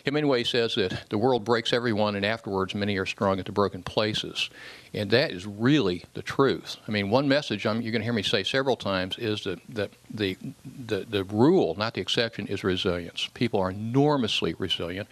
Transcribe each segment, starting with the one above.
Hemingway says that the world breaks everyone, and afterwards many are strung at the broken places. And that is really the truth. I mean, one message you're going to hear me say several times is that the rule, not the exception, is resilience. People are enormously resilient.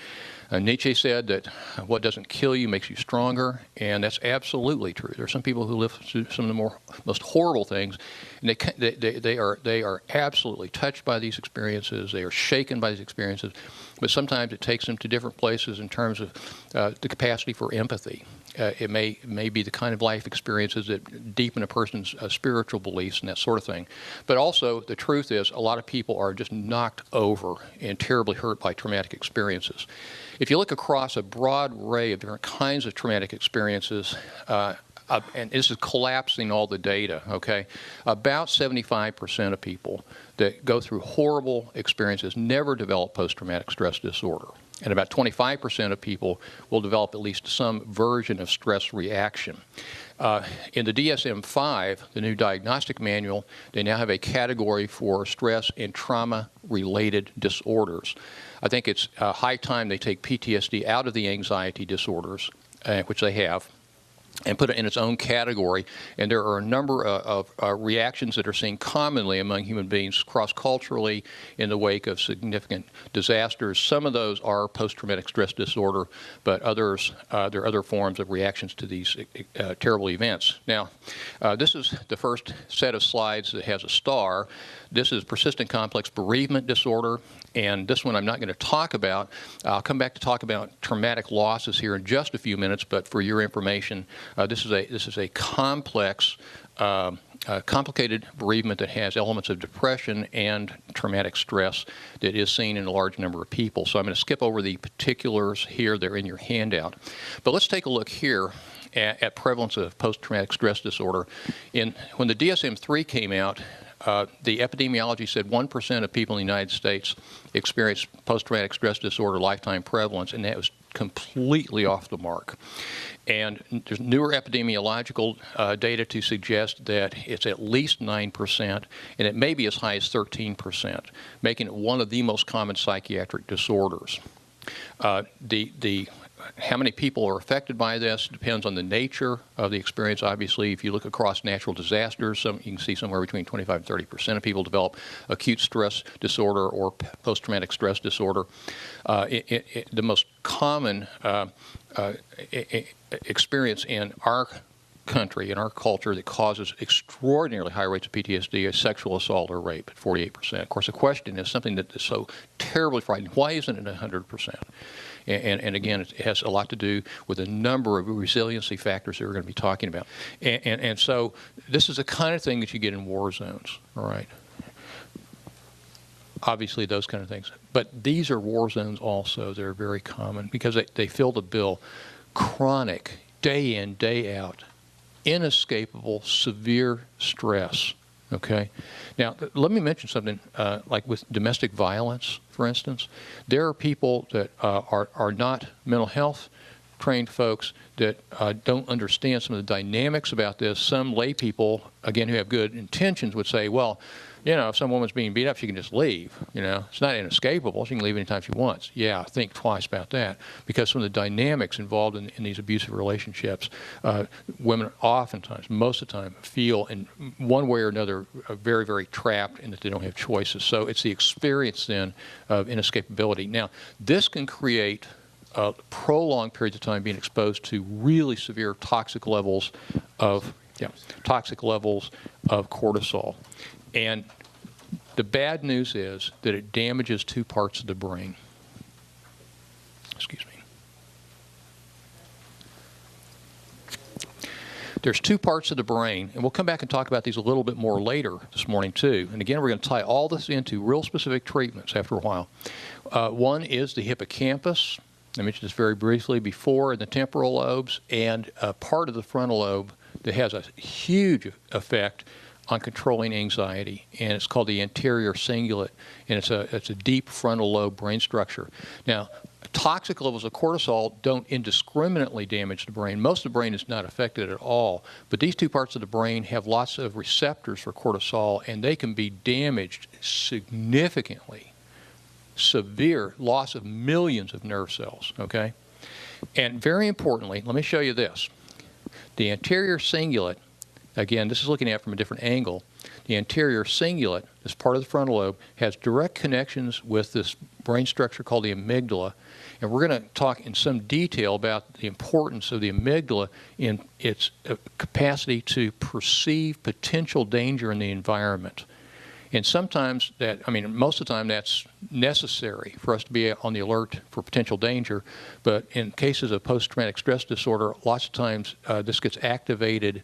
Nietzsche said that what doesn't kill you makes you stronger, and that's absolutely true. There are some people who live through some of the most horrible things, and they are absolutely touched by these experiences. They are shaken by these experiences, but sometimes it takes them to different places in terms of the capacity for empathy. It may be the kind of life experiences that deepen a person's spiritual beliefs and that sort of thing. But also, the truth is, a lot of people are just knocked over and terribly hurt by traumatic experiences. If you look across a broad array of different kinds of traumatic experiences, and this is collapsing all the data, okay, about 75% of people that go through horrible experiences never develop post-traumatic stress disorder. And about 25% of people will develop at least some version of stress reaction. In the DSM-5, the new diagnostic manual, they now have a category for stress and trauma-related disorders. I think it's high time they take PTSD out of the anxiety disorders, which they have, and put it in its own category. And there are a number of reactions that are seen commonly among human beings cross-culturally in the wake of significant disasters. Some of those are post-traumatic stress disorder, but others, there are other forms of reactions to these terrible events. Now, this is the first set of slides that has a star. This is persistent complex bereavement disorder, and this one I'm not going to talk about. I'll come back to talk about traumatic losses here in just a few minutes, but for your information, this is a complex, complicated bereavement that has elements of depression and traumatic stress that is seen in a large number of people. So I'm going to skip over the particulars here. They're in your handout. But let's take a look here at prevalence of post-traumatic stress disorder. When the DSM-3 came out, the epidemiology said 1% of people in the United States experience post-traumatic stress disorder lifetime prevalence, and that was completely off the mark. And there's newer epidemiological data to suggest that it's at least 9%, and it may be as high as 13%, making it one of the most common psychiatric disorders. How many people are affected by this depends on the nature of the experience. Obviously, if you look across natural disasters, you can see somewhere between 25 and 30% of people develop acute stress disorder or post-traumatic stress disorder. The most common experience in our country, in our culture, that causes extraordinarily high rates of PTSD is sexual assault or rape at 48%. Of course, the question is something that is so terribly frightening. Why isn't it 100%? And again, it has a lot to do with a number of resiliency factors that we're going to be talking about. And so this is the kind of thing that you get in war zones, all right? Obviously, those kind of things. But these are war zones also. They're very common because they fill the bill. Chronic, day in, day out, inescapable, severe stress. Okay. Now, let me mention something like with domestic violence, for instance. There are people that are not mental health trained folks that don't understand some of the dynamics about this. Some lay people, again, who have good intentions would say, well, you know, if some woman's being beat up, she can just leave. You know, it's not inescapable. She can leave anytime she wants. Yeah, think twice about that, because some of the dynamics involved in these abusive relationships, women oftentimes, most of the time, feel in one way or another very, very trapped and that they don't have choices. So it's the experience then of inescapability. Now, this can create prolonged periods of time being exposed to really severe toxic levels of cortisol. And the bad news is that it damages two parts of the brain. Excuse me. There's two parts of the brain, and we'll come back and talk about these a little bit more later this morning too. And again, we're going to tie all this into real specific treatments after a while. One is the hippocampus. I mentioned this very briefly before, in the temporal lobes, and a part of the frontal lobe that has a huge effect on controlling anxiety, and it's called the anterior cingulate, and it's a deep frontal lobe brain structure. Now, toxic levels of cortisol don't indiscriminately damage the brain. Most of the brain is not affected at all, but these two parts of the brain have lots of receptors for cortisol, and they can be damaged significantly severe loss of millions of nerve cells, okay? And very importantly, let me show you this. The anterior cingulate, again, this is looking at it from a different angle. The anterior cingulate, this part of the frontal lobe, has direct connections with this brain structure called the amygdala. And we're going to talk in some detail about the importance of the amygdala in its capacity to perceive potential danger in the environment. And sometimes that, I mean, most of the time that's necessary for us to be on the alert for potential danger. But in cases of post-traumatic stress disorder, lots of times this gets activated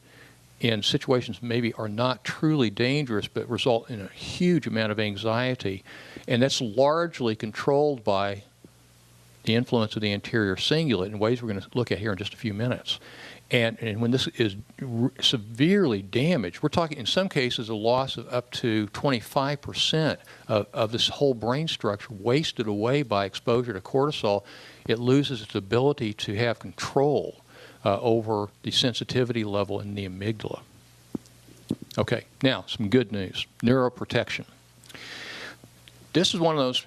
in situations maybe are not truly dangerous but result in a huge amount of anxiety. And that's largely controlled by the influence of the anterior cingulate in ways we're going to look at here in just a few minutes. And when this is severely damaged, we're talking in some cases a loss of up to 25% of this whole brain structure wasted away by exposure to cortisol. It loses its ability to have control over the sensitivity level in the amygdala. Okay, now some good news. Neuroprotection. This is one of those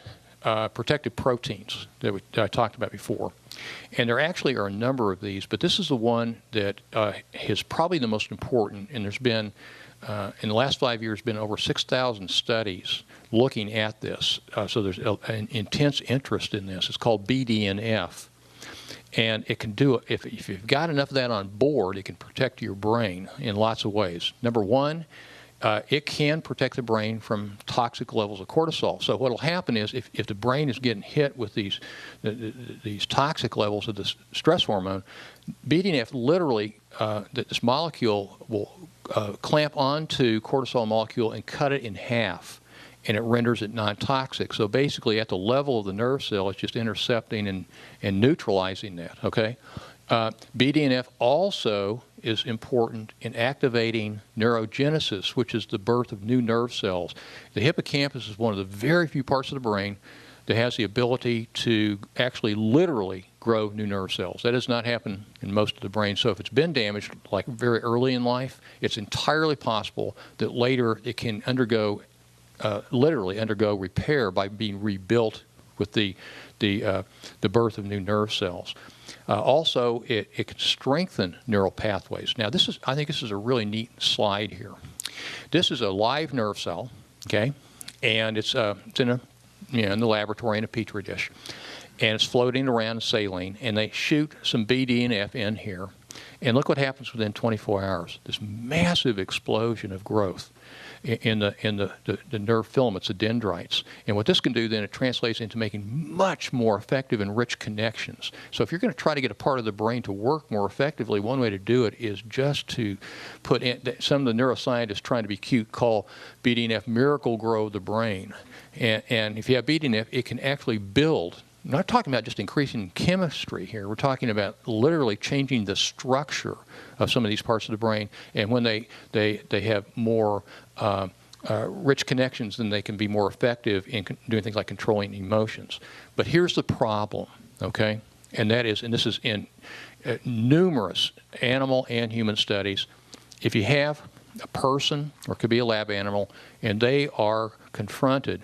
protective proteins that I talked about before. And there actually are a number of these, but this is the one that is probably the most important. And there's been, in the last 5 years, been over 6,000 studies looking at this. So there's an intense interest in this. It's called BDNF. And it can do, if you've got enough of that on board, it can protect your brain in lots of ways. Number one, it can protect the brain from toxic levels of cortisol. So what will happen is if the brain is getting hit with these toxic levels of this stress hormone, BDNF literally, this molecule will clamp onto cortisol molecule and cut it in half, and it renders it non-toxic. So basically at the level of the nerve cell, it's just intercepting and neutralizing that, okay? BDNF also is important in activating neurogenesis, which is the birth of new nerve cells. The hippocampus is one of the very few parts of the brain that has the ability to actually literally grow new nerve cells. That does not happen in most of the brain. So if it's been damaged, like very early in life, it's entirely possible that later it can undergo, literally undergo repair by being rebuilt with the birth of new nerve cells. Also, it can strengthen neural pathways. Now, I think this is a really neat slide here. This is a live nerve cell, okay, and it's in the laboratory in a petri dish, and it's floating around in saline, and they shoot some BDNF in here, and look what happens within 24 hours. This massive explosion of growth in the nerve filaments, the dendrites. And what this can do then, it translates into making much more effective and rich connections. So if you're going to try to get a part of the brain to work more effectively, one way to do it is just to put in, some of the neuroscientists trying to be cute call BDNF miracle grow the brain. And if you have BDNF, it can actually build. I'm not talking about just increasing chemistry here. We're talking about literally changing the structure of some of these parts of the brain. And when they have more rich connections, then they can be more effective in doing things like controlling emotions. But here's the problem, okay? And that is, and this is in numerous animal and human studies, if you have a person, or it could be a lab animal, and they are confronted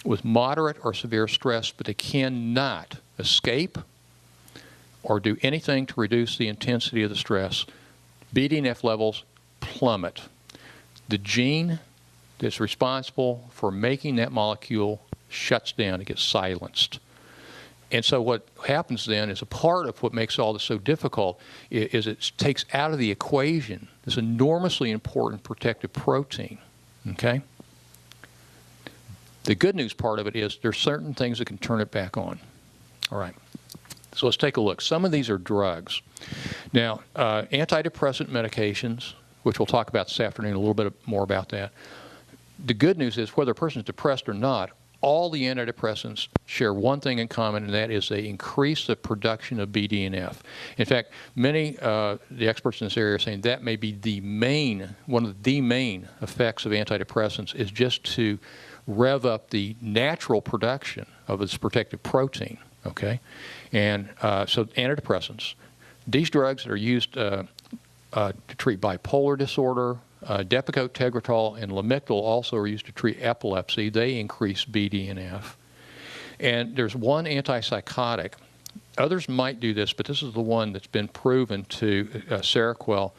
with moderate or severe stress, but they cannot escape or do anything to reduce the intensity of the stress, BDNF levels plummet. The gene that's responsible for making that molecule shuts down, it gets silenced. And so what happens then is a part of what makes all this so difficult is it takes out of the equation this enormously important protective protein, okay? The good news part of it is there's certain things that can turn it back on. All right, so let's take a look. Some of these are drugs. Now, antidepressant medications, which we'll talk about this afternoon, a little bit more about that. The good news is whether a person is depressed or not, all the antidepressants share one thing in common, and that is they increase the production of BDNF. In fact, many the experts in this area are saying that may be one of the main effects of antidepressants is just to rev up the natural production of this protective protein, okay? And so antidepressants, these drugs that are used to treat bipolar disorder, Depakote, Tegretol, and Lamictal also are used to treat epilepsy. They increase BDNF. And there's one antipsychotic. Others might do this, but this is the one that's been proven to, Seroquel,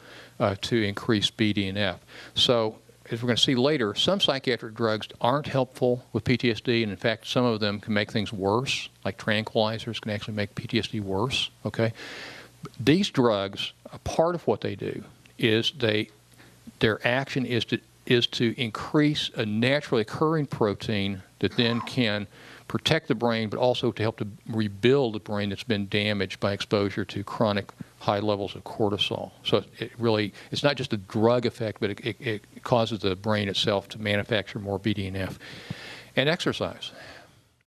to increase BDNF. So, as we're going to see later, some psychiatric drugs aren't helpful with PTSD, and in fact, some of them can make things worse, like tranquilizers can actually make PTSD worse, okay? These drugs, a part of what they do is their action is to increase a naturally occurring protein that then can protect the brain, but also to help to rebuild the brain that's been damaged by exposure to chronic high levels of cortisol. So it's not just a drug effect, but it causes the brain itself to manufacture more BDNF. And exercise.